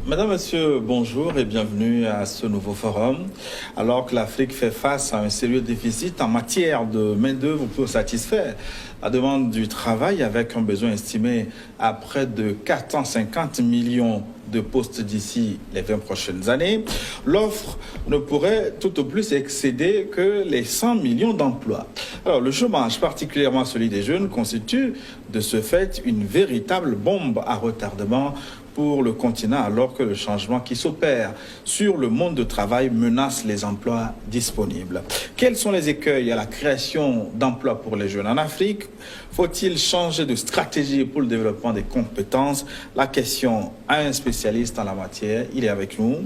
Madame, Monsieur, bonjour et bienvenue à ce nouveau forum. Alors que l'Afrique fait face à un sérieux déficit en matière de main-d'œuvre pour satisfaire la demande du travail avec un besoin estimé à près de 450 millions de postes d'ici les 20 prochaines années, l'offre ne pourrait tout au plus excéder que les 100 millions d'emplois. Alors, le chômage, particulièrement celui des jeunes, constitue de ce fait une véritable bombe à retardement pour le continent, alors que le changement qui s'opère sur le monde du travail menace les emplois disponibles. Quels sont les écueils à la création d'emplois pour les jeunes en Afrique? Faut-il changer de stratégie pour le développement des compétences? La question à un spécialiste en la matière. Il est avec nous,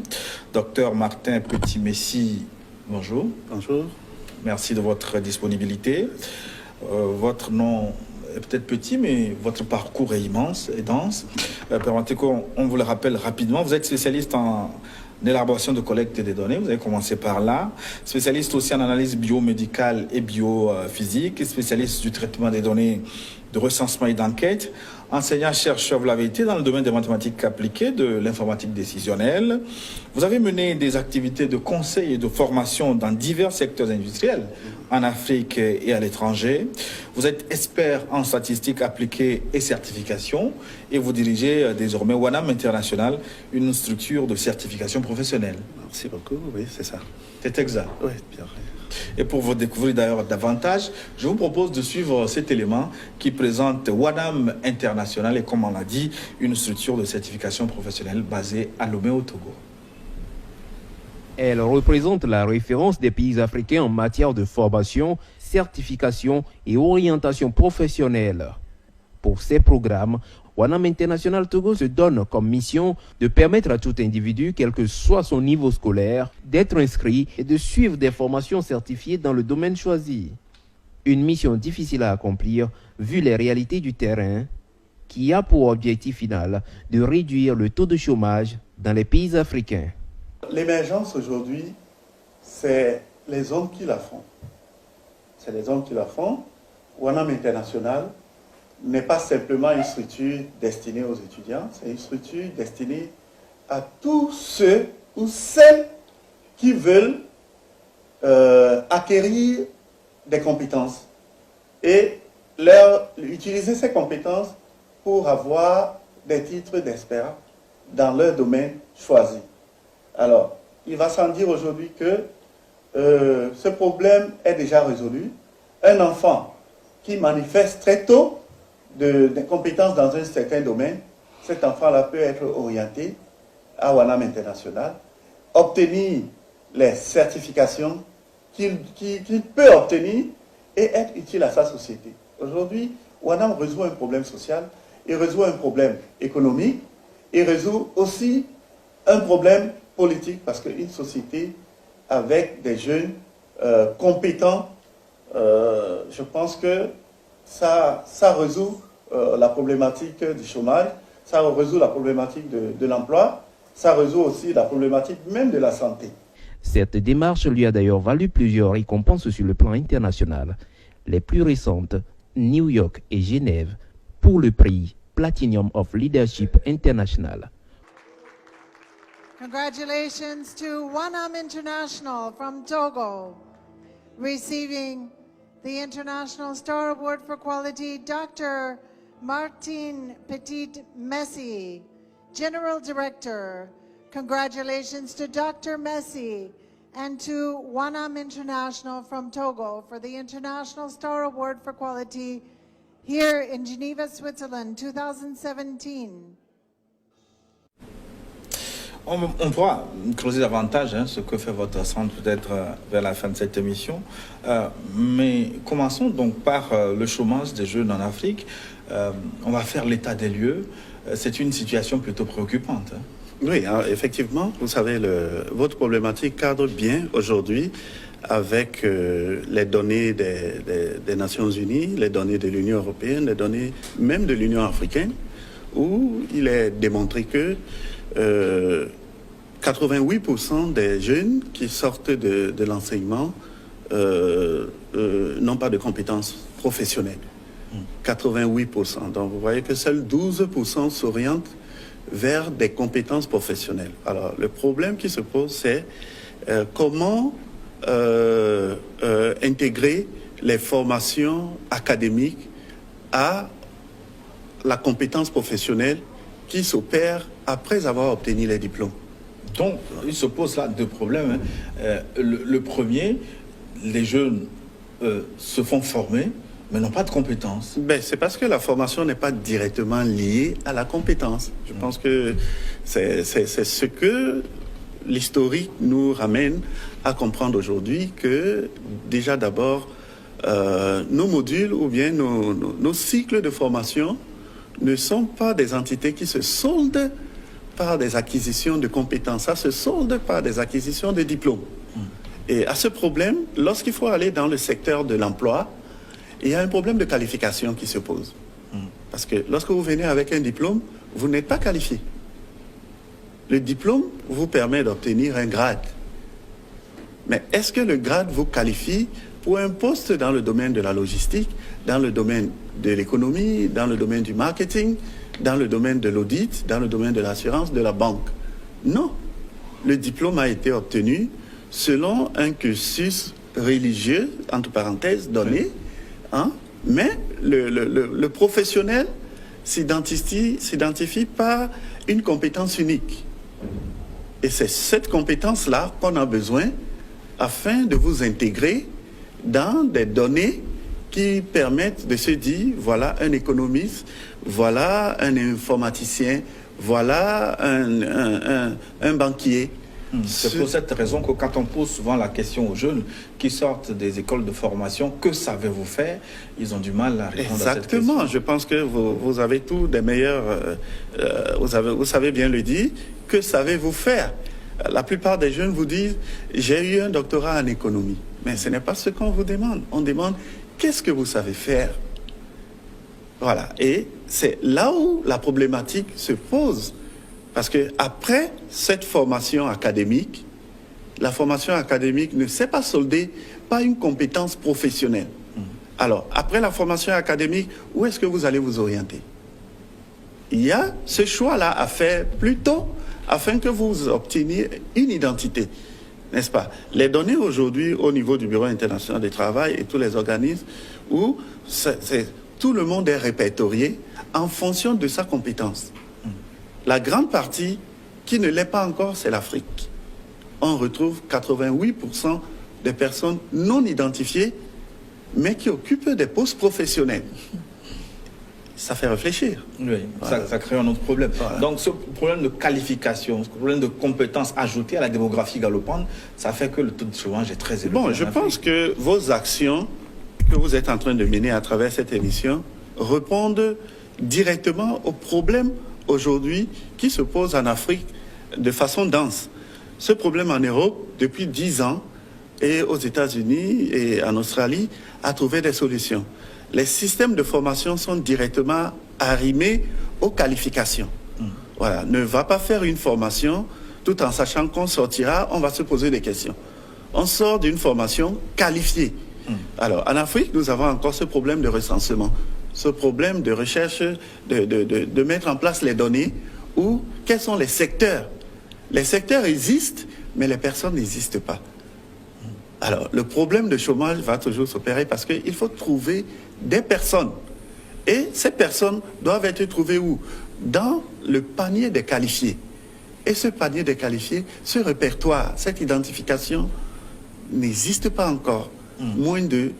Dr Martin Petit-Messi. Bonjour. Bonjour. Merci de votre disponibilité. Votre nom est peut-être petit, mais votre parcours est immense et dense. Permettez qu'on vous le rappelle rapidement. Vous êtes spécialiste en élaboration de collecte des données. Vous avez commencé par là. Spécialiste aussi en analyse biomédicale et biophysique. Spécialiste du traitement des données de recensement et d'enquête. Enseignant-chercheur, vous l'avez été dans le domaine des mathématiques appliquées, de l'informatique décisionnelle. Vous avez mené des activités de conseil et de formation dans divers secteurs industriels en Afrique et à l'étranger. Vous êtes expert en statistiques appliquées et certification et vous dirigez désormais WANAM International, une structure de certification professionnelle. Merci beaucoup, oui, c'est ça. C'est exact. Oui, bien. Et pour vous découvrir d'ailleurs davantage, je vous propose de suivre cet élément qui présente WANAM International et, comme on l'a dit, une structure de certification professionnelle basée à Lomé au Togo. Elle représente la référence des pays africains en matière de formation, certification et orientation professionnelle. Pour ces programmes, WANAM International Togo se donne comme mission de permettre à tout individu, quel que soit son niveau scolaire, d'être inscrit et de suivre des formations certifiées dans le domaine choisi. Une mission difficile à accomplir vu les réalités du terrain, qui a pour objectif final de réduire le taux de chômage dans les pays africains. L'émergence aujourd'hui, c'est les hommes qui la font. C'est les hommes qui la font. WANAM International n'est pas simplement une structure destinée aux étudiants, c'est une structure destinée à tous ceux ou celles qui veulent acquérir des compétences et utiliser ces compétences pour avoir des titres d'expert dans leur domaine choisi. Alors, il va sans dire aujourd'hui que ce problème est déjà résolu. Un enfant qui manifeste très tôt des compétences dans un certain domaine, cet enfant-là peut être orienté à WANAM International, obtenir les certifications qu'il peut obtenir et être utile à sa société. Aujourd'hui, WANAM résout un problème social, il résout un problème économique, il résout aussi un problème politique, parce qu'une société avec des jeunes compétents, je pense que ça résout la problématique du chômage, ça résout la problématique de l'emploi, ça résout aussi la problématique même de la santé. Cette démarche lui a d'ailleurs valu plusieurs récompenses sur le plan international. Les plus récentes, New York et Genève, pour le prix Platinum of Leadership International. Congratulations to WANAM International from Togo, receiving the International Star Award for Quality, Dr. Martin Petit-Messi, General Director. Congratulations to Dr. Messi and to WANAM International from Togo for the International Star Award for Quality here in Geneva, Switzerland, 2017. On pourra creuser davantage ce que fait votre centre peut-être vers la fin de cette émission. Mais commençons donc par le chômage des jeunes en Afrique. On va faire l'état des lieux. C'est une situation plutôt préoccupante. Oui, effectivement, vous savez, votre problématique cadre bien aujourd'hui avec les données des Nations Unies, les données de l'Union européenne, les données même de l'Union africaine, où il est démontré que 88% des jeunes qui sortent de l'enseignement n'ont pas de compétences professionnelles. 88%. Donc vous voyez que seuls 12% s'orientent vers des compétences professionnelles. Alors, le problème qui se pose, c'est comment intégrer les formations académiques à la compétence professionnelle qui s'opère après avoir obtenu les diplômes. Donc, il se pose là deux problèmes. Le premier, les jeunes se font former, mais n'ont pas de compétences. Ben, c'est parce que la formation n'est pas directement liée à la compétence. Je pense que c'est ce que l'historique nous ramène à comprendre aujourd'hui, que déjà d'abord, nos modules ou bien nos cycles de formation ne sont pas des entités qui se soldent par des acquisitions de compétences, ça se solde par des acquisitions de diplômes. Et à ce problème, lorsqu'il faut aller dans le secteur de l'emploi, il y a un problème de qualification qui se pose. Parce que lorsque vous venez avec un diplôme, vous n'êtes pas qualifié. Le diplôme vous permet d'obtenir un grade. Mais est-ce que le grade vous qualifie pour un poste dans le domaine de la logistique, dans le domaine de l'économie, dans le domaine du marketing, dans le domaine de l'audit, dans le domaine de l'assurance, de la banque? Non. Le diplôme a été obtenu selon un cursus religieux, entre parenthèses, donné, hein, mais le professionnel s'identifie par une compétence unique. Et c'est cette compétence-là qu'on a besoin afin de vous intégrer dans des données qui permettent de se dire, voilà un économiste, voilà un informaticien, voilà un banquier. C'est pour cette raison que quand on pose souvent la question aux jeunes qui sortent des écoles de formation, que savez-vous faire? Ils ont du mal à répondre à cette question. Exactement, je pense que vous avez tous des meilleurs, vous savez bien le dire, que savez-vous faire? La plupart des jeunes vous disent, j'ai eu un doctorat en économie. Mais ce n'est pas ce qu'on vous demande. On demande, qu'est-ce que vous savez faire? Voilà, et c'est là où la problématique se pose. Parce qu'après cette formation académique, la formation académique ne s'est pas soldée par une compétence professionnelle. Alors, après la formation académique, où est-ce que vous allez vous orienter? Il y a ce choix-là à faire plus tôt afin que vous obteniez une identité, n'est-ce pas? Les données aujourd'hui au niveau du Bureau international du travail et tous les organismes où tout le monde est répertorié en fonction de sa compétence. La grande partie qui ne l'est pas encore, c'est l'Afrique. On retrouve 88% des personnes non identifiées, mais qui occupent des postes professionnels. Ça fait réfléchir. Oui, voilà. Ça crée un autre problème. Voilà. Donc ce problème de qualification, ce problème de compétences ajoutées à la démographie galopante, ça fait que le taux de chômage est très élevé. Bon, je pense que vos actions que vous êtes en train de mener à travers cette émission répondent directement aux problèmes aujourd'hui qui se pose en Afrique de façon dense. Ce problème en Europe, depuis 10 ans, et aux États-Unis et en Australie, a trouvé des solutions. Les systèmes de formation sont directement arrimés aux qualifications. Voilà, ne va pas faire une formation tout en sachant qu'on sortira, on va se poser des questions. On sort d'une formation qualifiée. Alors, en Afrique, nous avons encore ce problème de recensement. Ce problème de recherche, de mettre en place les données, ou quels sont les secteurs. Les secteurs existent, mais les personnes n'existent pas. Alors, le problème de chômage va toujours s'opérer parce qu'il faut trouver des personnes. Et ces personnes doivent être trouvées où? Dans le panier des qualifiés. Et ce panier des qualifiés, ce répertoire, cette identification n'existe pas encore. Moins de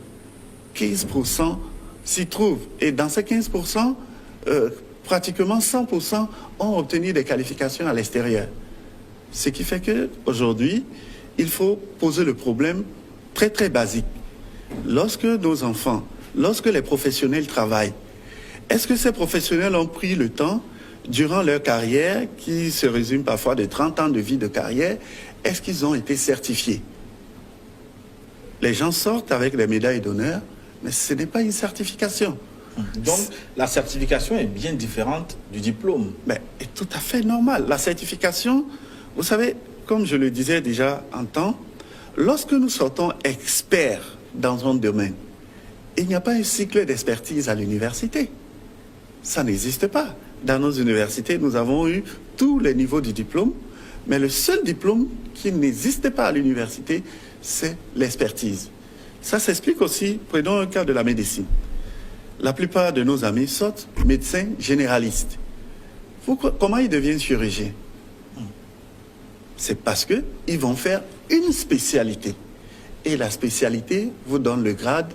15% s'y trouvent. Et dans ces 15%, pratiquement 100% ont obtenu des qualifications à l'extérieur. Ce qui fait qu'aujourd'hui, il faut poser le problème très très basique. Lorsque nos enfants, lorsque les professionnels travaillent, est-ce que ces professionnels ont pris le temps, durant leur carrière, qui se résume parfois de 30 ans de vie de carrière, est-ce qu'ils ont été certifiés? Les gens sortent avec des médailles d'honneur, mais ce n'est pas une certification. Donc, la certification est bien différente du diplôme. Mais c'est tout à fait normal. La certification, vous savez, comme je le disais déjà en temps, lorsque nous sortons experts dans un domaine, il n'y a pas un cycle d'expertise à l'université. Ça n'existe pas. dans nos universités, nous avons eu tous les niveaux du diplôme, mais le seul diplôme qui n'existait pas à l'université, c'est l'expertise. Ça s'explique aussi, prenons un cas de la médecine. La plupart de nos amis sortent médecins généralistes. Comment ils deviennent chirurgiens? C'est parce qu'ils vont faire une spécialité. Et la spécialité vous donne le grade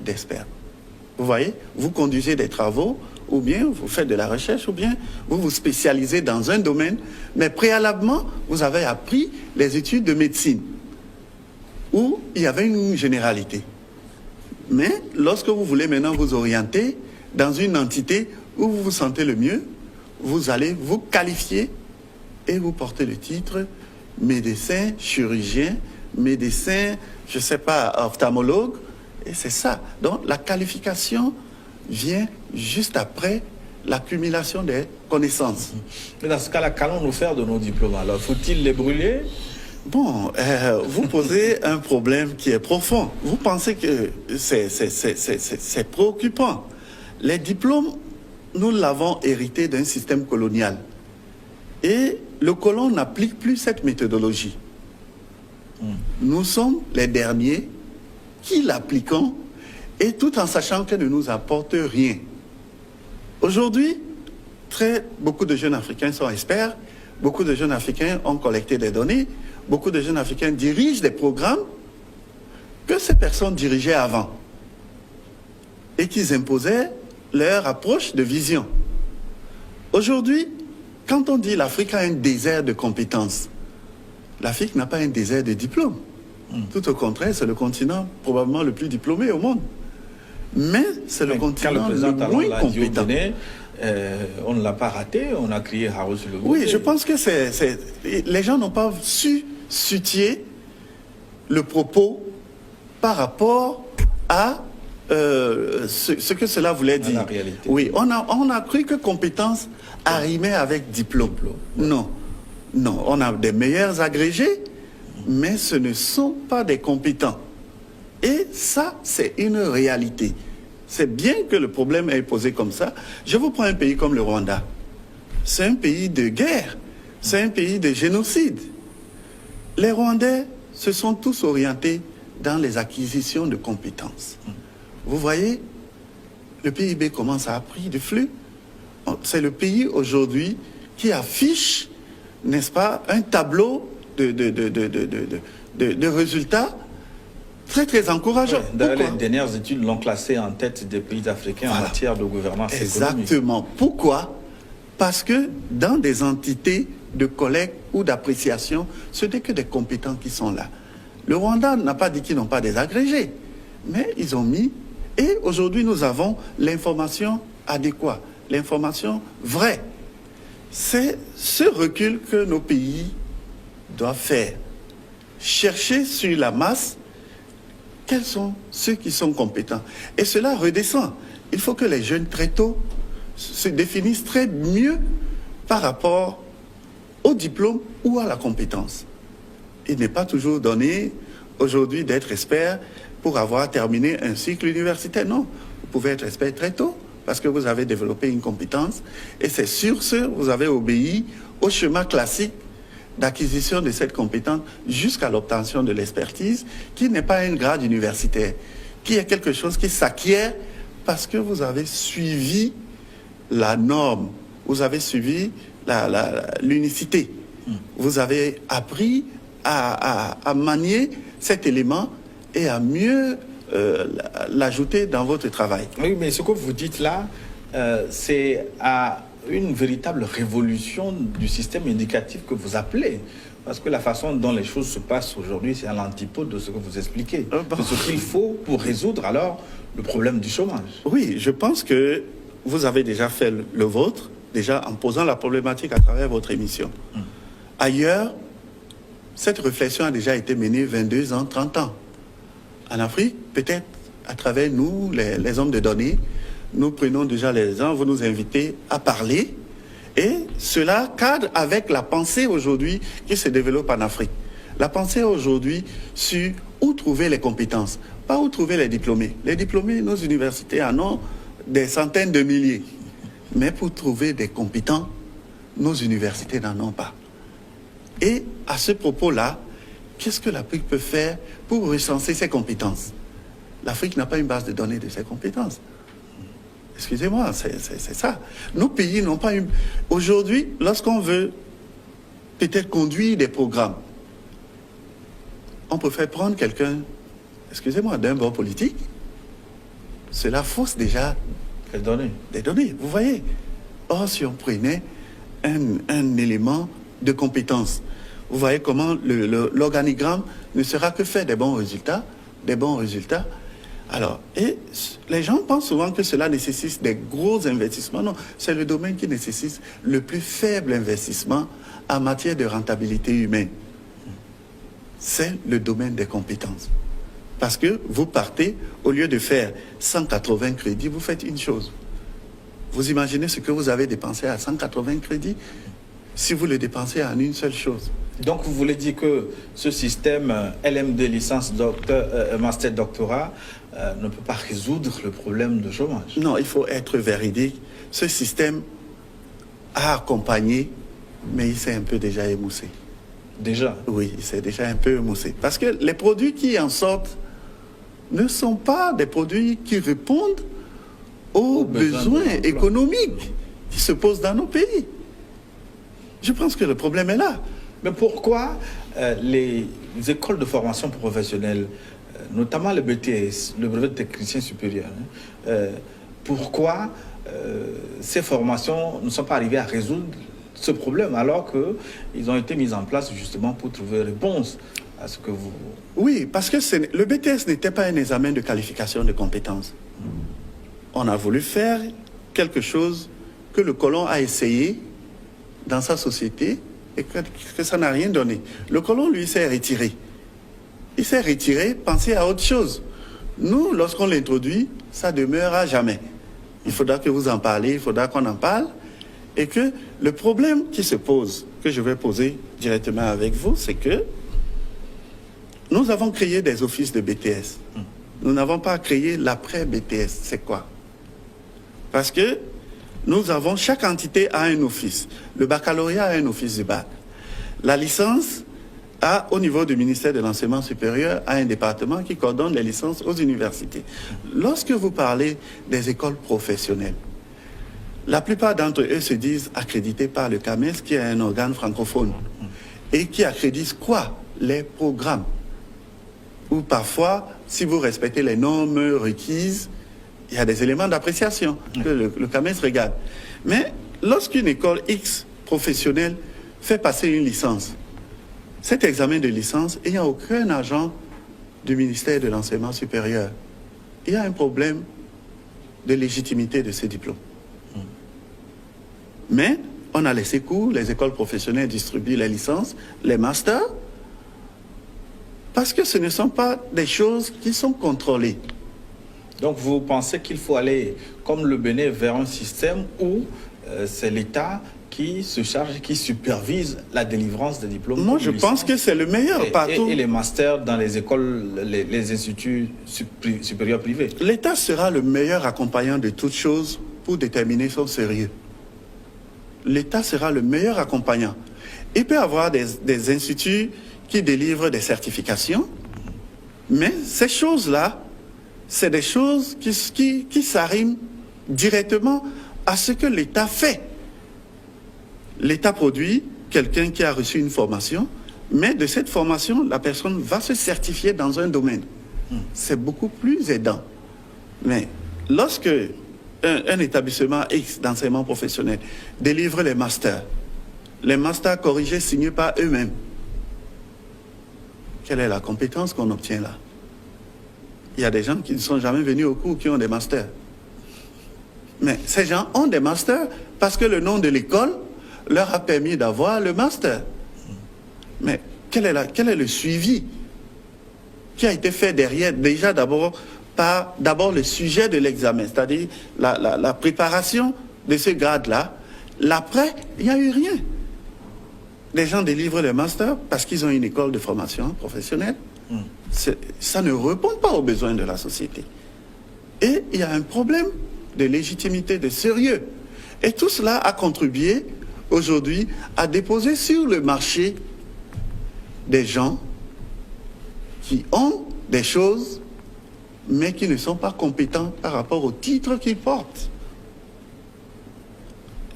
d'expert. Vous voyez, vous conduisez des travaux, ou bien vous faites de la recherche, ou bien vous vous spécialisez dans un domaine, mais préalablement, vous avez appris les études de médecine, où il y avait une généralité. Mais lorsque vous voulez maintenant vous orienter dans une entité où vous vous sentez le mieux, vous allez vous qualifier et vous portez le titre médecin, chirurgien, médecin, je ne sais pas, ophtalmologue, et c'est ça. Donc la qualification vient juste après l'accumulation des connaissances. Mais dans ce cas-là, qu'allons-nous faire de nos diplômes? Alors, faut-il les brûler? Bon, vous posez un problème qui est profond. Vous pensez que c'est préoccupant. Les diplômes, nous l'avons hérité d'un système colonial. Et le colon n'applique plus cette méthodologie. Nous sommes les derniers qui l'appliquons, et tout en sachant qu'elle ne nous apporte rien. Aujourd'hui, beaucoup de jeunes Africains sont experts, beaucoup de jeunes Africains ont collecté des données, beaucoup de jeunes Africains dirigent des programmes que ces personnes dirigeaient avant et qu'ils imposaient leur approche de vision. Aujourd'hui, quand on dit l'Afrique a un désert de compétences, l'Afrique n'a pas un désert de diplômes. Tout au contraire, c'est le continent probablement le plus diplômé au monde. Mais c'est le continent le moins compétent. On ne l'a pas raté, on a crié Haro sur le Oui, je pense que les gens n'ont pas su situer le propos par rapport à ce que cela voulait dire. La réalité. Oui, on a cru que compétence arrimait avec diplôme. Non, on a des meilleurs agrégés, mais ce ne sont pas des compétents. Et ça, c'est une réalité. C'est bien que le problème est posé comme ça. Je vous prends un pays comme le Rwanda. C'est un pays de guerre. C'est un pays de génocide. Les Rwandais se sont tous orientés dans les acquisitions de compétences. Vous voyez, le PIB commence à prendre du flux. C'est le pays aujourd'hui qui affiche, n'est-ce pas, un tableau de résultats très, très encourageant. D'ailleurs, les dernières études l'ont classé en tête des pays africains en matière de gouvernance économique. Exactement. Pourquoi? Parce que dans des entités de collecte ou d'appréciation, ce n'est que des compétents qui sont là. Le Rwanda n'a pas dit qu'ils n'ont pas des agrégés, mais ils ont mis, et aujourd'hui nous avons l'information adéquate, l'information vraie. C'est ce recul que nos pays doivent faire. Chercher sur la masse quels sont ceux qui sont compétents. Et cela redescend. Il faut que les jeunes, très tôt, se définissent très mieux par rapport au diplôme ou à la compétence. Il n'est pas toujours donné, aujourd'hui, d'être expert pour avoir terminé un cycle universitaire. Non, vous pouvez être expert très tôt parce que vous avez développé une compétence. Et c'est sur ce, vous avez obéi au schéma classique d'acquisition de cette compétence jusqu'à l'obtention de l'expertise, qui n'est pas un grade universitaire, qui est quelque chose qui s'acquiert parce que vous avez suivi la norme, vous avez suivi l'unicité, vous avez appris à manier cet élément et à mieux l'ajouter dans votre travail. Oui, mais ce que vous dites là, c'est à une véritable révolution du système éducatif que vous appelez. Parce que la façon dont les choses se passent aujourd'hui, c'est à l'antipode de ce que vous expliquez. C'est ce qu'il faut pour résoudre alors le problème du chômage. Oui, je pense que vous avez déjà fait le vôtre, déjà en posant la problématique à travers votre émission. Ailleurs, cette réflexion a déjà été menée 22 ans, 30 ans. En Afrique, peut-être à travers nous, les hommes de données, nous prenons déjà les gens, vous nous invitez à parler, et cela cadre avec la pensée aujourd'hui qui se développe en Afrique. La pensée aujourd'hui sur où trouver les compétences, pas où trouver les diplômés. Les diplômés, nos universités en ont des centaines de milliers. Mais pour trouver des compétents, nos universités n'en ont pas. Et à ce propos-là, qu'est-ce que l'Afrique peut faire pour recenser ses compétences? L'Afrique n'a pas une base de données de ses compétences. Excusez-moi, c'est ça. Nos pays n'ont pas une... Aujourd'hui, lorsqu'on veut peut-être conduire des programmes, on préfère prendre quelqu'un, excusez-moi, d'un bord politique. Cela fausse déjà des données, vous voyez. Or, si on prenait un élément de compétence, vous voyez comment l'organigramme ne sera que faire des bons résultats. Alors, et les gens pensent souvent que cela nécessite des gros investissements. Non, c'est le domaine qui nécessite le plus faible investissement en matière de rentabilité humaine. C'est le domaine des compétences. Parce que vous partez, au lieu de faire 180 crédits, vous faites une chose. Vous imaginez ce que vous avez dépensé à 180 crédits si vous le dépensez en une seule chose. Donc vous voulez dire que ce système LMD, licence master doctorat, ne peut pas résoudre le problème de chômage? Non, il faut être véridique. Ce système a accompagné, mais il s'est un peu déjà émoussé. Déjà? Oui, il s'est déjà un peu émoussé. Parce que les produits qui en sortent ne sont pas des produits qui répondent aux besoins économiques qui se posent dans nos pays. Je pense que le problème est là. Mais pourquoi les écoles de formation professionnelle, notamment le BTS, le brevet de technicien supérieur, pourquoi ces formations ne sont pas arrivées à résoudre ce problème alors qu'ils ont été mis en place justement pour trouver réponse à ce que vous... Oui, parce que le BTS n'était pas un examen de qualification de compétences. On a voulu faire quelque chose que le colon a essayé dans sa société et que ça n'a rien donné. Le colon, lui, s'est retiré. Il s'est retiré, pensez à autre chose. Nous, lorsqu'on l'introduit, ça demeure à jamais. Il faudra que vous en parlez, il faudra qu'on en parle. Et que le problème qui se pose, que je vais poser directement avec vous, c'est que nous avons créé des offices de BTS. Nous n'avons pas créé l'après-BTS. C'est quoi? Parce que nous avons, chaque entité a un office. Le baccalauréat a un office du bac. La licence a, au niveau du ministère de l'Enseignement supérieur, a un département qui coordonne les licences aux universités. Lorsque vous parlez des écoles professionnelles, la plupart d'entre eux se disent accrédités par le CAMES, qui est un organe francophone, et qui accrédite quoi? Les programmes. Ou parfois, si vous respectez les normes requises, il y a des éléments d'appréciation que le CAMES regarde. Mais lorsqu'une école X professionnelle fait passer une licence, cet examen de licence, il n'y a aucun agent du ministère de l'Enseignement supérieur. Il y a un problème de légitimité de ces diplômes. Mais on a laissé court, les écoles professionnelles distribuent les licences, les masters, parce que ce ne sont pas des choses qui sont contrôlées. Donc vous pensez qu'il faut aller, comme le Bénin, vers un système où c'est l'État qui se charge, qui supervise la délivrance des diplômes? Moi, je pense que c'est le meilleur partout. Et les masters dans les écoles, les instituts supérieurs privés? L'État sera le meilleur accompagnant de toutes choses pour déterminer son sérieux. L'État sera le meilleur accompagnant. Il peut y avoir des instituts qui délivrent des certifications, mais ces choses-là, c'est des choses qui s'arriment directement à ce que l'État fait. L'État produit quelqu'un qui a reçu une formation, mais de cette formation, la personne va se certifier dans un domaine. C'est beaucoup plus aidant. Mais lorsque un établissement X d'enseignement professionnel délivre les masters corrigés signés par eux-mêmes, quelle est la compétence qu'on obtient là? Il y a des gens qui ne sont jamais venus au cours qui ont des masters. Mais ces gens ont des masters parce que le nom de l'école leur a permis d'avoir le master. Mais quel est le suivi qui a été fait derrière? Déjà d'abord le sujet de l'examen, c'est-à-dire la préparation de ce grade-là. L'après, il n'y a eu rien. Les gens délivrent le master parce qu'ils ont une école de formation professionnelle. Ça ne répond pas aux besoins de la société. Et il y a un problème de légitimité, de sérieux. Et tout cela a contribué aujourd'hui à déposer sur le marché des gens qui ont des choses, mais qui ne sont pas compétents par rapport au titre qu'ils portent.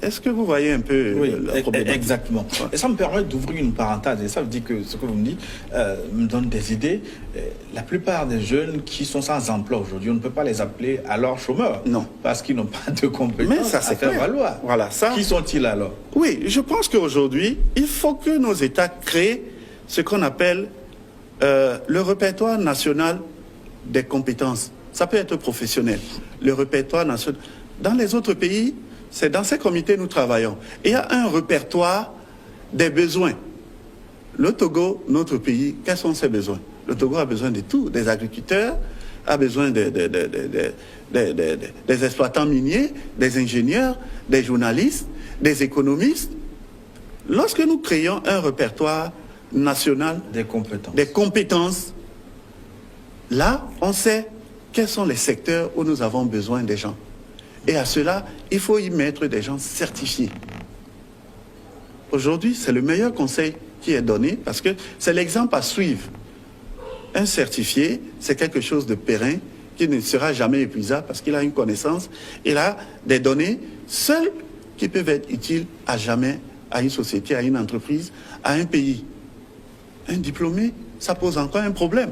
Est-ce que vous voyez un peu la problématique? Exactement. Ouais. Et ça me permet d'ouvrir une parenthèse. Et ça veut dire que ce que vous me dites me donne des idées. La plupart des jeunes qui sont sans emploi aujourd'hui, on ne peut pas les appeler alors chômeurs. Non. Parce qu'ils n'ont pas de compétences Mais ça, c'est à faire clair. valoir. Voilà, ça. Qui sont-ils alors? Oui, je pense qu'aujourd'hui, il faut que nos États créent ce qu'on appelle le répertoire national des compétences. Ça peut être professionnel. Le répertoire national. Dans les autres pays, c'est dans ces comités que nous travaillons. Et il y a un répertoire des besoins. Le Togo, notre pays, quels sont ses besoins? Le Togo a besoin de tout. Des agriculteurs, a besoin des exploitants miniers, des ingénieurs, des journalistes, des économistes. Lorsque nous créons un répertoire national des compétences, là, on sait quels sont les secteurs où nous avons besoin des gens. Et à cela, il faut y mettre des gens certifiés. Aujourd'hui, c'est le meilleur conseil qui est donné parce que c'est l'exemple à suivre. Un certifié, c'est quelque chose de périn qui ne sera jamais épuisable parce qu'il a une connaissance, il a des données seules qui peuvent être utiles à jamais à une société, à une entreprise, à un pays. Un diplômé, ça pose encore un problème.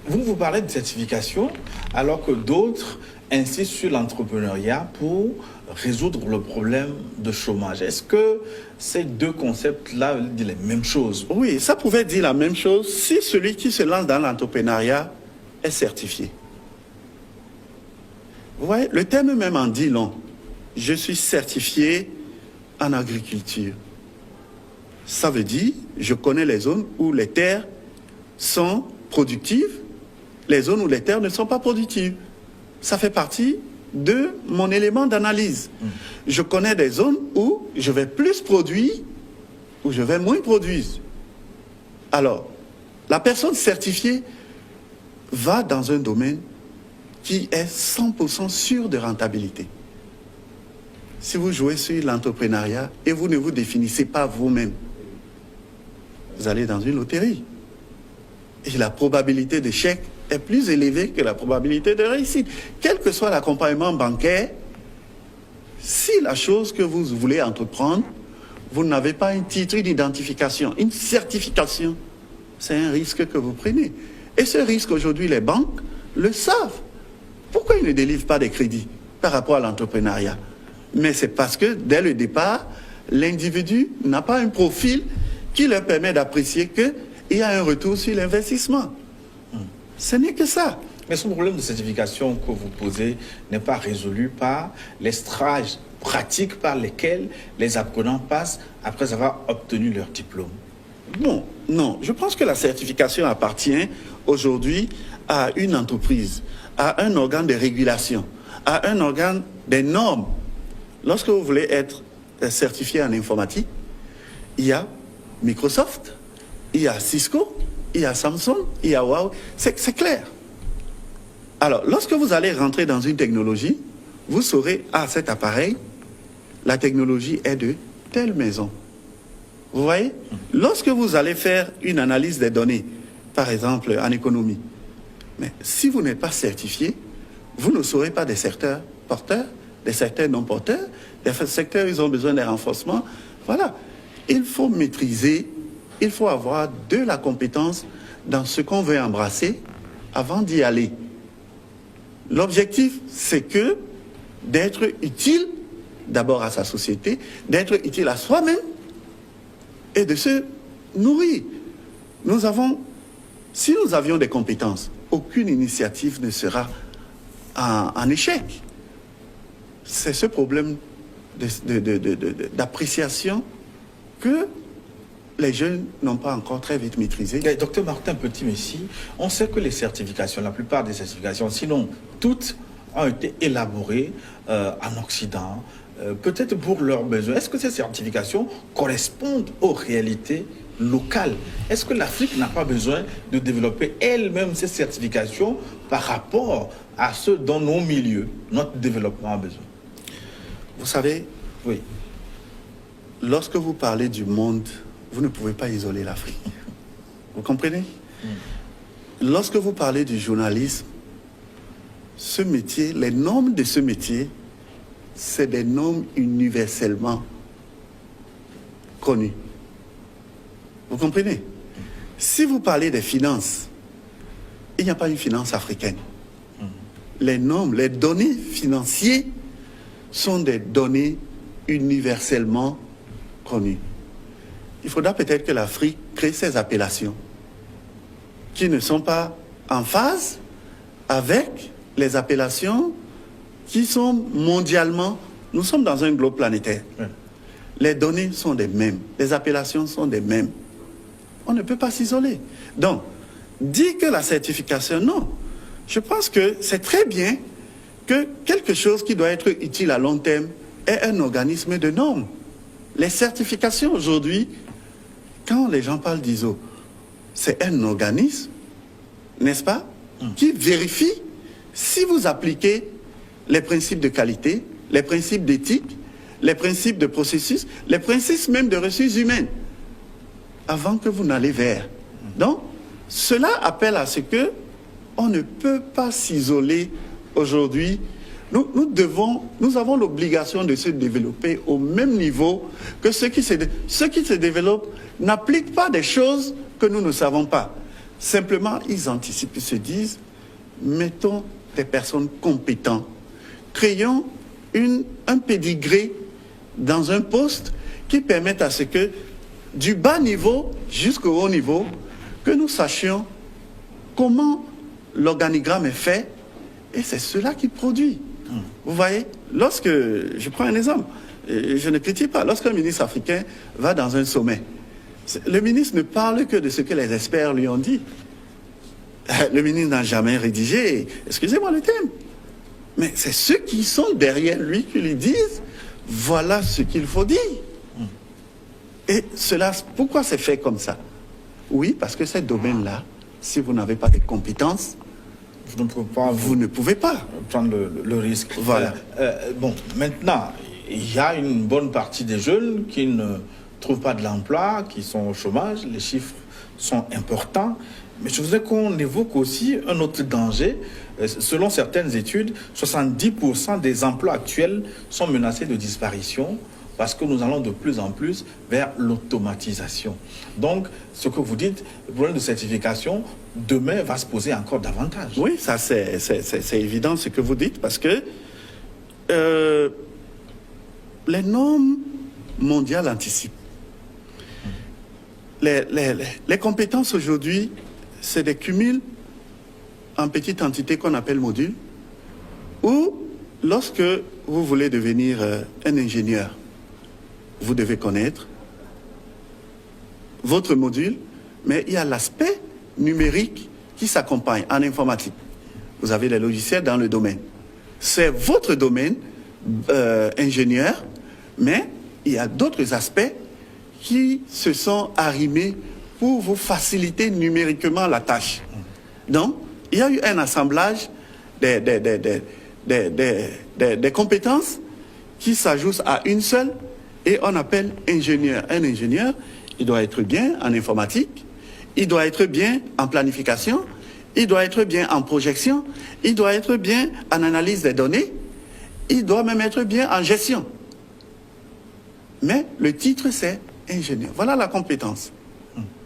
Vous parlez de certification alors que d'autres insistent sur l'entrepreneuriat pour résoudre le problème de chômage. Est-ce que ces deux concepts-là disent les mêmes choses? Oui, ça pouvait dire la même chose si celui qui se lance dans l'entrepreneuriat est certifié. Vous voyez, le terme même en dit long. Je suis certifié en agriculture. Ça veut dire, je connais les zones où les terres sont productives, les zones où les terres ne sont pas productives. Ça fait partie de mon élément d'analyse. Je connais des zones où je vais plus produire, où je vais moins produire. Alors, la personne certifiée va dans un domaine qui est 100% sûr de rentabilité. Si vous jouez sur l'entrepreneuriat et vous ne vous définissez pas vous-même, vous allez dans une loterie. Et la probabilité d'échec est plus élevée que la probabilité de réussite. Quel que soit l'accompagnement bancaire, si la chose que vous voulez entreprendre, vous n'avez pas un titre d'identification, une certification, c'est un risque que vous prenez. Et ce risque, aujourd'hui, les banques le savent. Pourquoi ils ne délivrent pas des crédits par rapport à l'entrepreneuriat? Mais c'est parce que, dès le départ, l'individu n'a pas un profil qui leur permet d'apprécier qu'il y a un retour sur l'investissement. Ce n'est que ça. Mais ce problème de certification que vous posez n'est pas résolu par les stages pratiques par lesquels les apprenants passent après avoir obtenu leur diplôme. Bon, non. Je pense que la certification appartient aujourd'hui à une entreprise, à un organe de régulation, à un organe des normes. Lorsque vous voulez être certifié en informatique, il y a Microsoft, il y a Cisco, il y a Samsung, il y a Huawei. C'est clair. Alors, lorsque vous allez rentrer dans une technologie, vous saurez, cet appareil, la technologie est de telle maison. Vous voyez? Lorsque vous allez faire une analyse des données, par exemple en économie, mais si vous n'êtes pas certifié, vous ne saurez pas des secteurs porteurs, des secteurs non porteurs, des secteurs où ils ont besoin de renforcement. Voilà. Il faut maîtriser, il faut avoir de la compétence dans ce qu'on veut embrasser avant d'y aller. L'objectif, c'est que d'être utile d'abord à sa société, d'être utile à soi-même et de se nourrir. Si nous avions des compétences, aucune initiative ne sera en échec. C'est ce problème d'appréciation que les jeunes n'ont pas encore très vite maîtrisé. Docteur Martin Petit-Messi, on sait que les certifications, la plupart des certifications, sinon toutes, ont été élaborées en Occident, peut-être pour leurs besoins. Est-ce que ces certifications correspondent aux réalités locales? Est-ce que l'Afrique n'a pas besoin de développer elle-même ces certifications par rapport à ce dont nos milieux, notre développement a besoin? Vous savez, Oui. lorsque vous parlez du monde, vous ne pouvez pas isoler l'Afrique. Vous comprenez? Lorsque vous parlez du journalisme, ce métier, les normes de ce métier, c'est des normes universellement connues. Vous comprenez? Si vous parlez des finances, il n'y a pas une finance africaine. Les normes, les données financières sont des données universellement connues. Il faudra peut-être que l'Afrique crée ces appellations qui ne sont pas en phase avec les appellations qui sont mondialement... Nous sommes dans un globe planétaire. Oui. Les données sont les mêmes, les appellations sont les mêmes. On ne peut pas s'isoler. Donc, dire que la certification, non. Je pense que c'est très bien que quelque chose qui doit être utile à long terme ait un organisme de normes. Les certifications aujourd'hui, quand les gens parlent d'ISO, c'est un organisme, n'est-ce pas, qui vérifie si vous appliquez les principes de qualité, les principes d'éthique, les principes de processus, les principes même de ressources humaines, avant que vous n'allez vers. Donc, cela appelle à ce que on ne peut pas s'isoler aujourd'hui. Nous avons l'obligation de se développer au même niveau que ceux qui se développent n'appliquent pas des choses que nous ne savons pas. Simplement, ils anticipent, ils se disent, mettons des personnes compétentes, créons un pédigré dans un poste qui permette à ce que, du bas niveau jusqu'au haut niveau, que nous sachions comment l'organigramme est fait, et c'est cela qui produit. Vous voyez, lorsque, je prends un exemple, je ne critique pas, lorsqu'un ministre africain va dans un sommet, le ministre ne parle que de ce que les experts lui ont dit. Le ministre n'a jamais rédigé, excusez-moi le terme, mais c'est ceux qui sont derrière lui qui lui disent, voilà ce qu'il faut dire. Et cela, pourquoi c'est fait comme ça? Oui, parce que ces domaines-là, si vous n'avez pas de compétences, vous ne pouvez pas prendre le risque. Voilà. Bon, maintenant, il y a une bonne partie des jeunes qui ne trouvent pas de l'emploi, qui sont au chômage. Les chiffres sont importants. Mais je voudrais qu'on évoque aussi un autre danger. Selon certaines études, 70% des emplois actuels sont menacés de disparition parce que nous allons de plus en plus vers l'automatisation. Donc, ce que vous dites, le problème de certification, demain, va se poser encore davantage. Oui, ça c'est évident ce que vous dites, parce que les normes mondiales anticipent. Les compétences aujourd'hui, c'est des cumuls en petites entités qu'on appelle modules, où lorsque vous voulez devenir un ingénieur, vous devez connaître votre module, mais il y a l'aspect numérique qui s'accompagne en informatique. Vous avez les logiciels dans le domaine. C'est votre domaine, ingénieur, mais il y a d'autres aspects qui se sont arrimés pour vous faciliter numériquement la tâche. Donc, il y a eu un assemblage des compétences qui s'ajoutent à une seule et on appelle ingénieur. Un ingénieur, il doit être bien en informatique, il doit être bien en planification, il doit être bien en projection, il doit être bien en analyse des données, il doit même être bien en gestion. Mais le titre, c'est ingénieur. Voilà la compétence.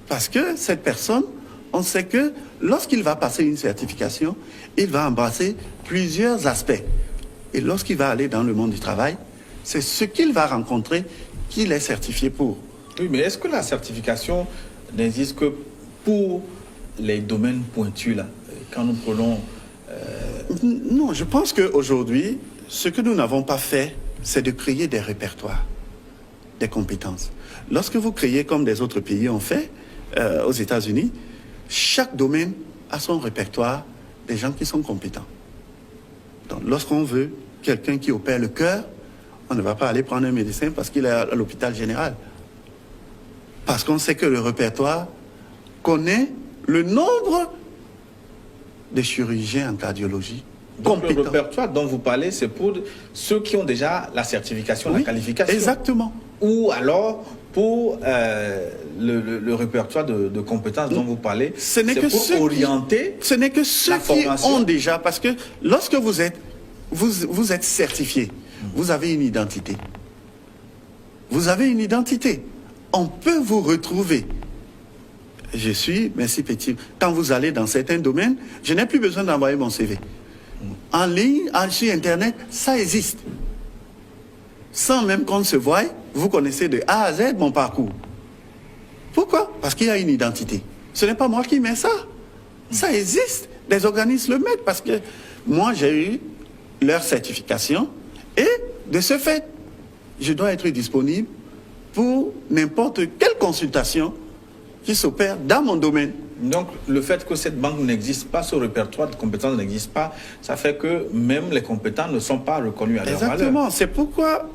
Parce que cette personne, on sait que lorsqu'il va passer une certification, il va embrasser plusieurs aspects. Et lorsqu'il va aller dans le monde du travail, c'est ce qu'il va rencontrer qu'il est certifié pour. Oui, mais est-ce que la certification n'existe que pour les domaines pointus, là, quand nous prenons... Non, je pense qu'aujourd'hui, ce que nous n'avons pas fait, c'est de créer des répertoires, des compétences. Lorsque vous créez, comme des autres pays ont fait, aux États-Unis, chaque domaine a son répertoire des gens qui sont compétents. Donc, lorsqu'on veut quelqu'un qui opère le cœur, on ne va pas aller prendre un médecin parce qu'il est à l'hôpital général. Parce qu'on sait que le répertoire connaît le nombre de chirurgiens en cardiologie, Donc le compétent. répertoire dont vous parlez, c'est pour ceux qui ont déjà la certification, la Oui, qualification. exactement. Ou alors pour le répertoire de compétences dont vous parlez, Ce n'est c'est que pour ceux orienter. Ce n'est que ceux la qui formation. ont déjà, parce que lorsque vous êtes certifié, vous avez une identité. Vous avez une identité. On peut vous retrouver. Je suis, merci Petit, quand vous allez dans certains domaines, je n'ai plus besoin d'envoyer mon CV. En ligne, sur Internet, ça existe. Sans même qu'on se voie, vous connaissez de A à Z mon parcours. Pourquoi? Parce qu'il y a une identité. Ce n'est pas moi qui mets ça. Ça existe. Des organismes le mettent parce que moi, j'ai eu leur certification et de ce fait, je dois être disponible pour n'importe quelle consultation qui s'opère dans mon domaine. Donc, le fait que cette banque n'existe pas, ce répertoire de compétences n'existe pas, ça fait que même les compétents ne sont pas reconnus à leur valeur. Exactement. C'est pourquoi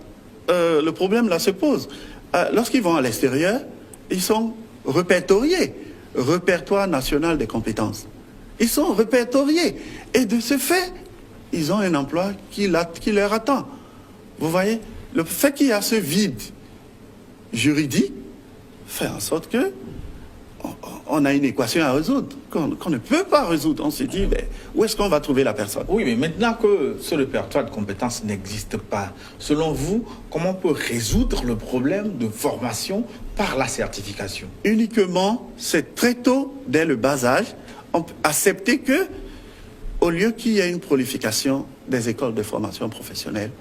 le problème là se pose. Lorsqu'ils vont à l'extérieur, ils sont répertoriés. Répertoire national des compétences. Ils sont répertoriés. Et de ce fait, ils ont un emploi qui leur attend. Vous voyez, le fait qu'il y a ce vide juridique fait en sorte que on a une équation à résoudre, qu'on ne peut pas résoudre. On se dit, mais où est-ce qu'on va trouver la personne? Oui, mais maintenant que ce répertoire de compétences n'existe pas, selon vous, comment on peut résoudre le problème de formation par la certification? Uniquement, c'est très tôt, dès le bas âge, on peut accepter que, au lieu qu'il y ait une prolification des écoles de formation professionnelle,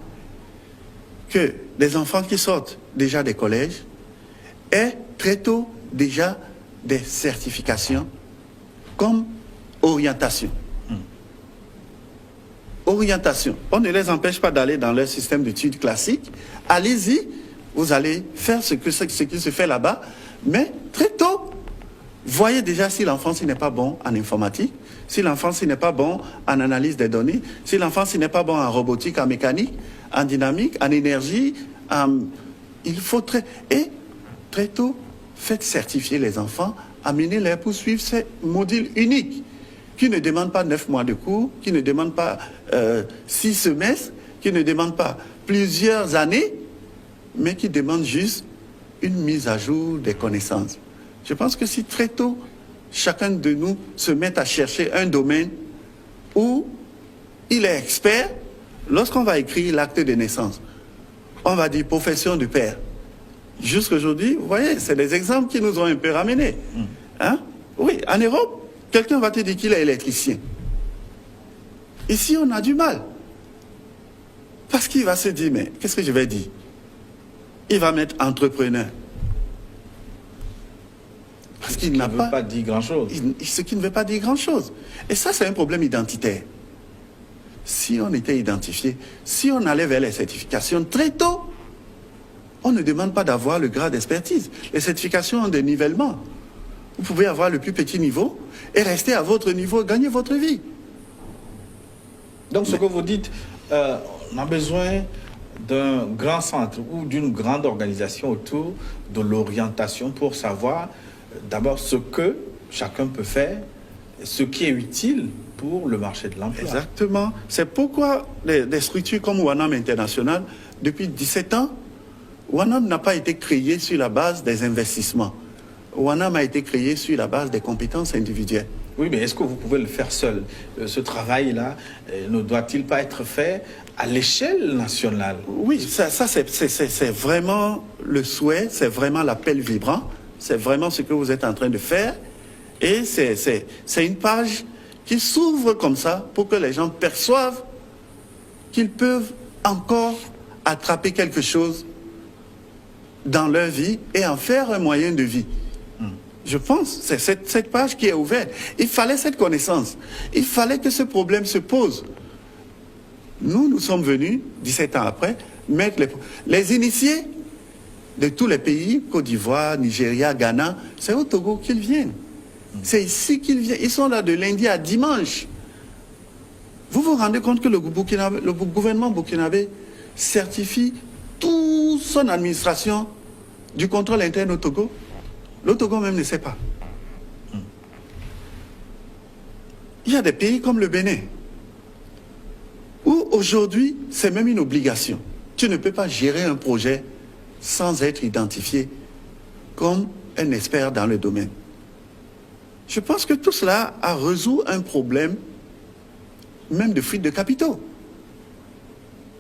que les enfants qui sortent déjà des collèges aient très tôt déjà des certifications comme orientation. Orientation. On ne les empêche pas d'aller dans leur système d'études classiques. Allez-y, vous allez faire ce qui se fait là-bas, mais très tôt, voyez déjà si l'enfant n'est pas bon en informatique, si l'enfant n'est pas bon en analyse des données, si l'enfant n'est pas bon en robotique, en mécanique, en dynamique, en énergie. Il faut très tôt, faites certifier les enfants, amenez-les pour suivre ces modules uniques qui ne demandent pas 9 mois de cours, qui ne demandent pas 6 semestres, qui ne demandent pas plusieurs années, mais qui demandent juste une mise à jour des connaissances. Je pense que si très tôt, chacun de nous se met à chercher un domaine où il est expert, lorsqu'on va écrire l'acte de naissance, on va dire profession du père. Jusqu'aujourd'hui, vous voyez, c'est des exemples qui nous ont un peu ramenés. Hein? Oui, en Europe, quelqu'un va te dire qu'il est électricien. Ici, on a du mal. Parce qu'il va se dire, mais qu'est-ce que je vais dire? Il va mettre entrepreneur. Parce qu'il n'a pas dit grand-chose. Ce qui ne veut pas dire grand-chose. Et ça, c'est un problème identitaire. Si on était identifié, si on allait vers les certifications très tôt, on ne demande pas d'avoir le grade d'expertise. Les certifications ont des nivellements. Vous pouvez avoir le plus petit niveau et rester à votre niveau, gagner votre vie. Donc, ce que vous dites, on a besoin d'un grand centre ou d'une grande organisation autour de l'orientation pour savoir d'abord ce que chacun peut faire, ce qui est utile pour le marché de l'emploi. Exactement. C'est pourquoi des structures comme WANAM International, depuis 17 ans, WANAM n'a pas été créé sur la base des investissements. WANAM a été créé sur la base des compétences individuelles. Oui, mais est-ce que vous pouvez le faire seul? Ce travail-là ne doit-il pas être fait à l'échelle nationale? Oui, ça c'est vraiment le souhait, c'est vraiment l'appel vibrant, c'est vraiment ce que vous êtes en train de faire. Et c'est une page qui s'ouvre comme ça pour que les gens perçoivent qu'ils peuvent encore attraper quelque chose dans leur vie et en faire un moyen de vie. Je pense, c'est cette page qui est ouverte. Il fallait cette connaissance. Il fallait que ce problème se pose. Nous sommes venus, 17 ans après, mettre les initiés de tous les pays, Côte d'Ivoire, Nigeria, Ghana, c'est au Togo qu'ils viennent. C'est ici qu'ils viennent. Ils sont là de lundi à dimanche. Vous vous rendez compte que le gouvernement burkinabé certifie toute son administration du contrôle interne au Togo? Le Togo même ne sait pas. Il y a des pays comme le Bénin. aujourd'hui, c'est même une obligation. Tu ne peux pas gérer un projet sans être identifié comme un expert dans le domaine. Je pense que tout cela a résolu un problème même de fuite de capitaux.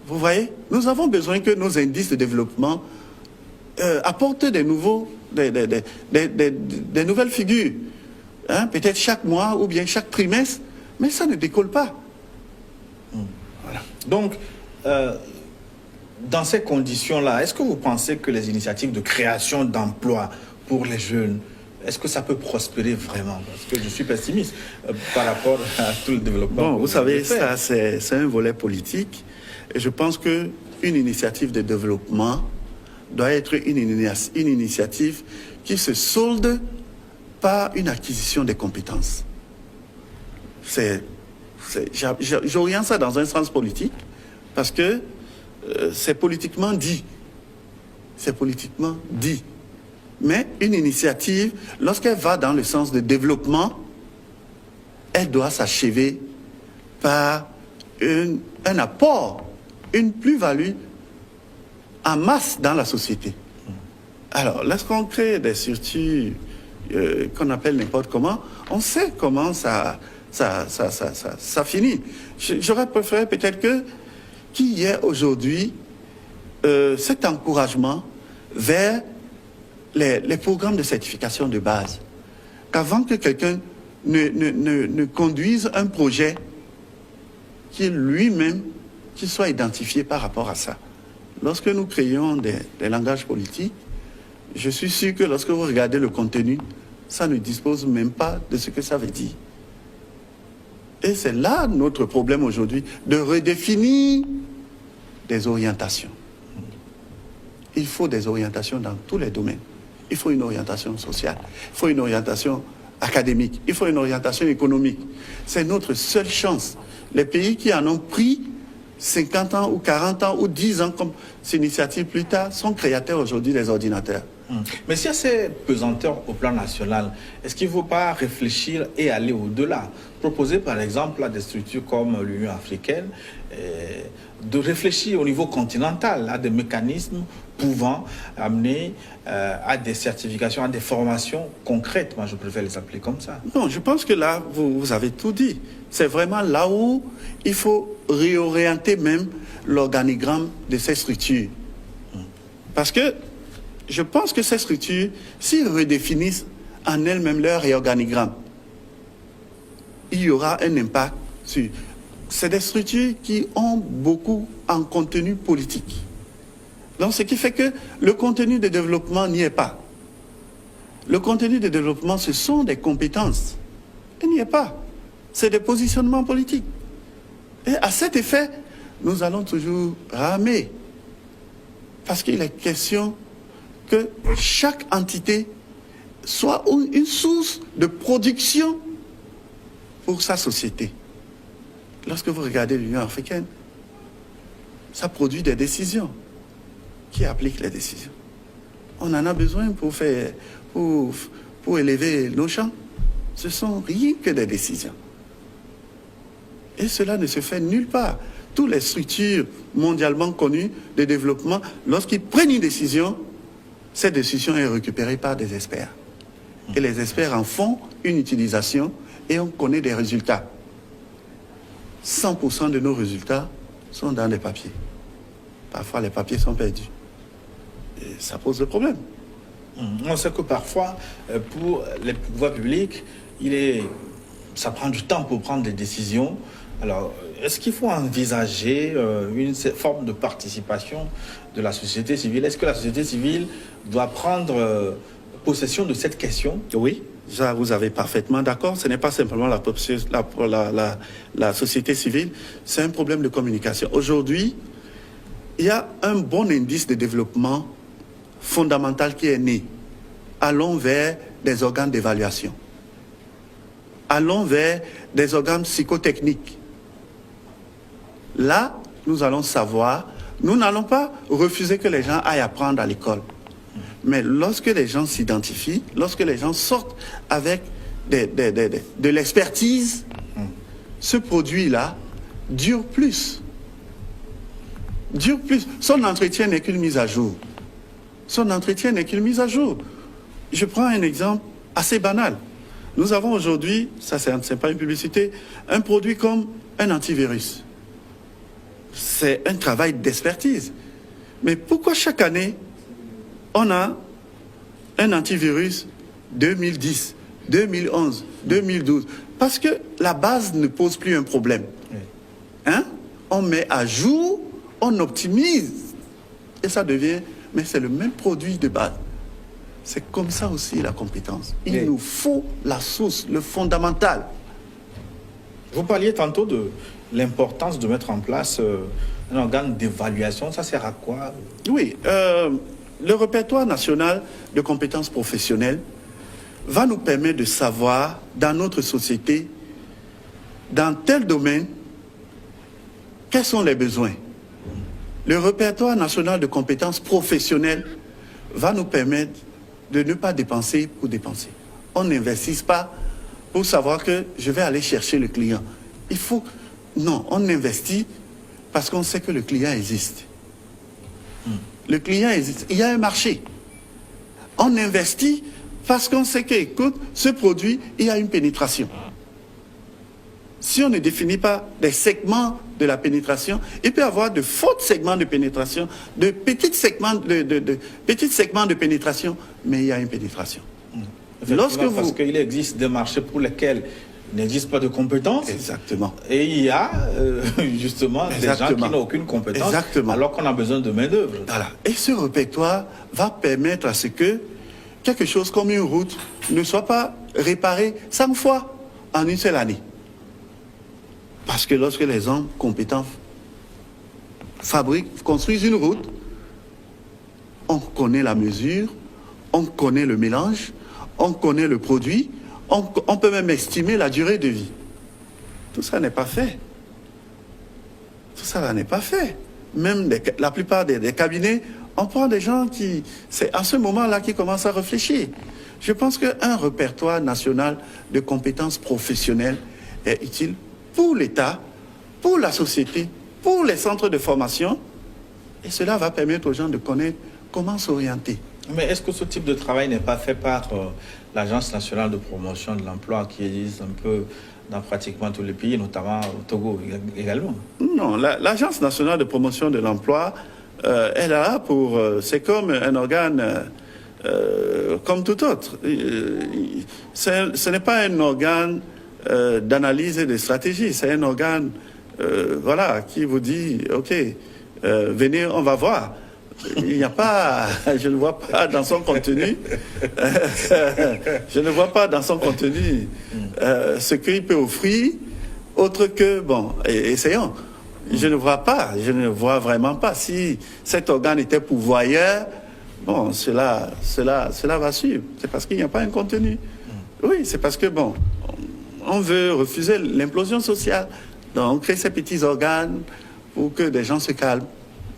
Vous voyez, nous avons besoin que nos indices de développement apportent des nouvelles figures. Hein, peut-être chaque mois ou bien chaque trimestre, mais ça ne décolle pas. Voilà. Donc, dans ces conditions-là, est-ce que vous pensez que les initiatives de création d'emplois pour les jeunes, est-ce que ça peut prospérer vraiment? Parce que je suis pessimiste par rapport à tout le développement. Bon, vous savez, ça c'est un volet politique. Et je pense qu'une initiative de développement doit être une initiative qui se solde par une acquisition des compétences. J'oriente ça dans un sens politique parce que c'est politiquement dit. C'est politiquement dit. Mais une initiative, lorsqu'elle va dans le sens de développement, elle doit s'achever par un apport, une plus-value en masse dans la société. Alors, lorsqu'on crée des structures qu'on appelle n'importe comment, on sait comment ça finit. J'aurais préféré peut-être qu'il y ait aujourd'hui cet encouragement vers les programmes de certification de base. Qu'avant que quelqu'un ne conduise un projet qui lui-même qui soit identifié par rapport à ça. Lorsque nous créons des langages politiques, je suis sûr que lorsque vous regardez le contenu, ça ne dispose même pas de ce que ça veut dire. Et c'est là notre problème aujourd'hui, de redéfinir des orientations. Il faut des orientations dans tous les domaines. Il faut une orientation sociale, il faut une orientation académique, il faut une orientation économique. C'est notre seule chance. Les pays qui en ont pris 50 ans ou 40 ans ou 10 ans comme initiative plus tard sont créateurs aujourd'hui des ordinateurs. Mais s'il y a ces pesanteurs au plan national, est-ce qu'il ne faut pas réfléchir et aller au-delà? Proposer par exemple à des structures comme l'Union africaine de réfléchir au niveau continental à des mécanismes pouvant amener à des certifications, à des formations concrètes. Moi, je préfère les appeler comme ça. Non, je pense que là, vous avez tout dit. C'est vraiment là où il faut réorienter même l'organigramme de ces structures. Parce que je pense que ces structures, s'ils redéfinissent en elles-mêmes leur réorganigramme, il y aura un impact sur... C'est des structures qui ont beaucoup en contenu politique. Donc, ce qui fait que le contenu de développement n'y est pas. Le contenu de développement, ce sont des compétences. Il n'y est pas. C'est des positionnements politiques. Et à cet effet, nous allons toujours ramer. Parce qu'il est question que chaque entité soit une source de production pour sa société. Lorsque vous regardez l'Union africaine, ça produit des décisions. Qui applique les décisions? On en a besoin pour élever nos champs. Ce sont rien que des décisions. Et cela ne se fait nulle part. Toutes les structures mondialement connues de développement, lorsqu'ils prennent une décision, cette décision est récupérée par des experts. Et les experts en font une utilisation et on connaît des résultats. 100% de nos résultats sont dans des papiers. Parfois, les papiers sont perdus. Et ça pose le problème. On sait que parfois, pour les pouvoirs publics, ça prend du temps pour prendre des décisions. Alors, est-ce qu'il faut envisager une forme de participation de la société civile? Est-ce que la société civile doit prendre possession de cette question? Oui, ça, vous avez parfaitement d'accord. Ce n'est pas simplement la société civile, c'est un problème de communication. Aujourd'hui, il y a un bon indice de développement fondamental qui est né. Allons vers des organes d'évaluation. Allons vers des organes psychotechniques. Là, nous allons savoir, nous n'allons pas refuser que les gens aillent apprendre à l'école. Mais lorsque les gens s'identifient, lorsque les gens sortent avec de l'expertise, ce produit-là dure plus. dure plus. Son entretien n'est qu'une mise à jour. Son entretien n'est qu'une mise à jour. Je prends un exemple assez banal. Nous avons aujourd'hui, ça c'est pas une publicité, un produit comme un antivirus. C'est un travail d'expertise. Mais pourquoi chaque année, on a un antivirus 2010, 2011, 2012? Parce que la base ne pose plus un problème. Hein? On met à jour, on optimise, et ça devient, mais c'est le même produit de base. C'est comme ça aussi la compétence. Il nous faut la source, le fondamental. Vous parliez tantôt de l'importance de mettre en place un organe d'évaluation. Ça sert à quoi? Oui, le répertoire national de compétences professionnelles va nous permettre de savoir, dans notre société, dans tel domaine, quels sont les besoins. Le répertoire national de compétences professionnelles va nous permettre de ne pas dépenser pour dépenser. On n'investit pas pour savoir que je vais aller chercher le client. Il faut... Non, on investit parce qu'on sait que le client existe. Le client existe. Il y a un marché. On investit parce qu'on sait que, écoute, ce produit, il y a une pénétration. Si on ne définit pas des segments de la pénétration, il peut y avoir de forts segments de pénétration, de petits segments de pénétration, mais il y a une pénétration. Parce qu'il existe des marchés pour lesquels il n'existe pas de compétences. Exactement. Et il y a justement des gens qui n'ont aucune compétence. Exactement. Alors qu'on a besoin de main-d'œuvre. Voilà. Et ce répertoire va permettre à ce que quelque chose comme une route ne soit pas réparé 5 fois en une seule année. Parce que lorsque les hommes compétents construisent une route, on connaît la mesure, on connaît le mélange, on connaît le produit, on peut même estimer la durée de vie. Tout ça n'est pas fait. Tout ça n'est pas fait. Même la plupart des cabinets, on prend des gens qui... C'est à ce moment-là qu'ils commencent à réfléchir. Je pense qu'un répertoire national de compétences professionnelles est utile pour l'État, pour la société, pour les centres de formation. Et cela va permettre aux gens de connaître comment s'orienter. Mais est-ce que ce type de travail n'est pas fait par l'Agence nationale de promotion de l'emploi qui existe un peu dans pratiquement tous les pays, notamment au Togo également? Non, l'Agence nationale de promotion de l'emploi, elle est là pour... c'est comme un organe comme tout autre. Ce n'est pas un organe d'analyse et de stratégie, c'est un organe voilà, qui vous dit, OK, venez, on va voir. Il n'y a pas, je ne vois pas dans son contenu, je ne vois pas dans son contenu ce qu'il peut offrir, autre que, bon, essayons. Je ne vois vraiment pas. Si cet organe était pourvoyeur, bon, cela va suivre. C'est parce qu'il n'y a pas un contenu. Oui, c'est parce que, bon, on veut refuser l'implosion sociale. Donc, on crée ces petits organes pour que des gens se calment.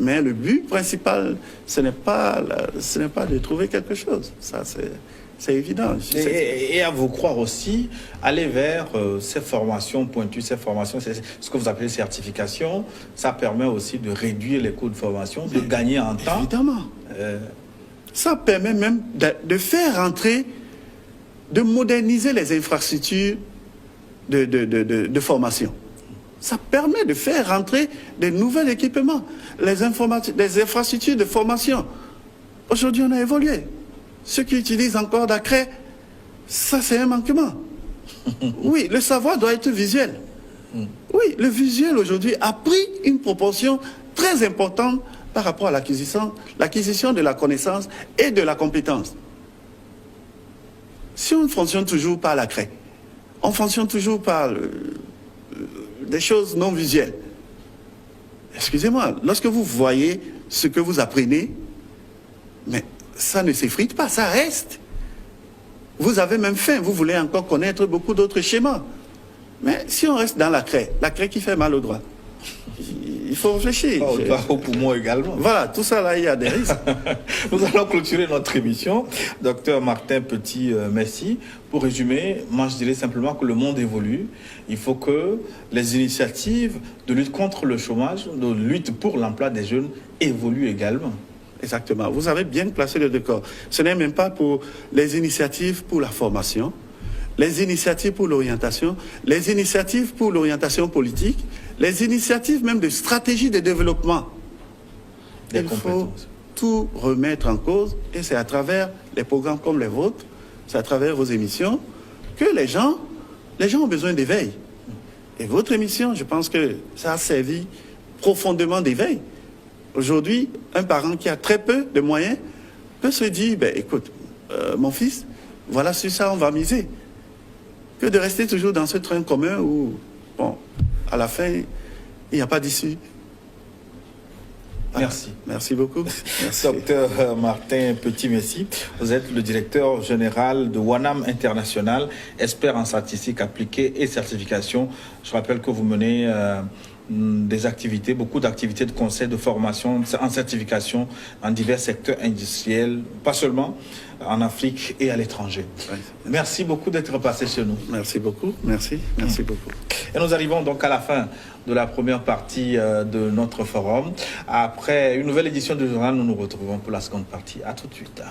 Mais le but principal, ce n'est pas de trouver quelque chose. Ça, c'est évident. Et à vous croire aussi, aller vers ces formations pointues, ces formations, c'est ce que vous appelez certification, ça permet aussi de réduire les coûts de formation, de gagner en temps. Évidemment. Ça permet même de faire rentrer, de moderniser les infrastructures de formation. Ça permet de faire rentrer des nouveaux équipements, les infrastructures de formation. Aujourd'hui, on a évolué. Ceux qui utilisent encore d'accré, ça c'est un manquement. Oui, le savoir doit être visuel. Oui, le visuel aujourd'hui a pris une proportion très importante par rapport à l'acquisition de la connaissance et de la compétence. Si on fonctionne toujours par l'accré, on fonctionne toujours par des choses non visuelles. Excusez-moi, lorsque vous voyez ce que vous apprenez, mais ça ne s'effrite pas, ça reste. Vous avez même faim, vous voulez encore connaître beaucoup d'autres schémas. Mais si on reste dans l'accré qui fait mal au droit, il faut réfléchir. Au poumon également. Voilà, tout ça là, il y a des risques. Nous allons clôturer notre émission. Docteur Martin Petit, merci. Pour résumer, moi je dirais simplement que le monde évolue. Il faut que les initiatives de lutte contre le chômage, de lutte pour l'emploi des jeunes évoluent également. Exactement. Vous avez bien placé le décor. Ce n'est même pas pour les initiatives pour la formation, les initiatives pour l'orientation, les initiatives pour l'orientation politique, les initiatives même de stratégie de développement. Il faut tout remettre en cause et c'est à travers les programmes comme les vôtres, c'est à travers vos émissions que les gens ont besoin d'éveil. Et votre émission, je pense que ça a servi profondément d'éveil. Aujourd'hui, un parent qui a très peu de moyens peut se dire, ben, écoute, mon fils, voilà sur ça on va miser. Que de rester toujours dans ce train commun où, bon, à la fin, il n'y a pas d'issue. Voilà. Merci. Merci beaucoup. Merci. Docteur Martin Petit-Messi, vous êtes le directeur général de WANAM International, expert en statistique appliquée et certification. Je rappelle que vous menez des activités, beaucoup d'activités de conseil, de formation, en certification dans divers secteurs industriels, pas seulement en Afrique et à l'étranger. Ouais. Merci beaucoup d'être passé chez nous. Merci beaucoup. Merci beaucoup. Et nous arrivons donc à la fin de la première partie de notre forum. Après une nouvelle édition du journal, nous nous retrouvons pour la seconde partie. À tout de suite.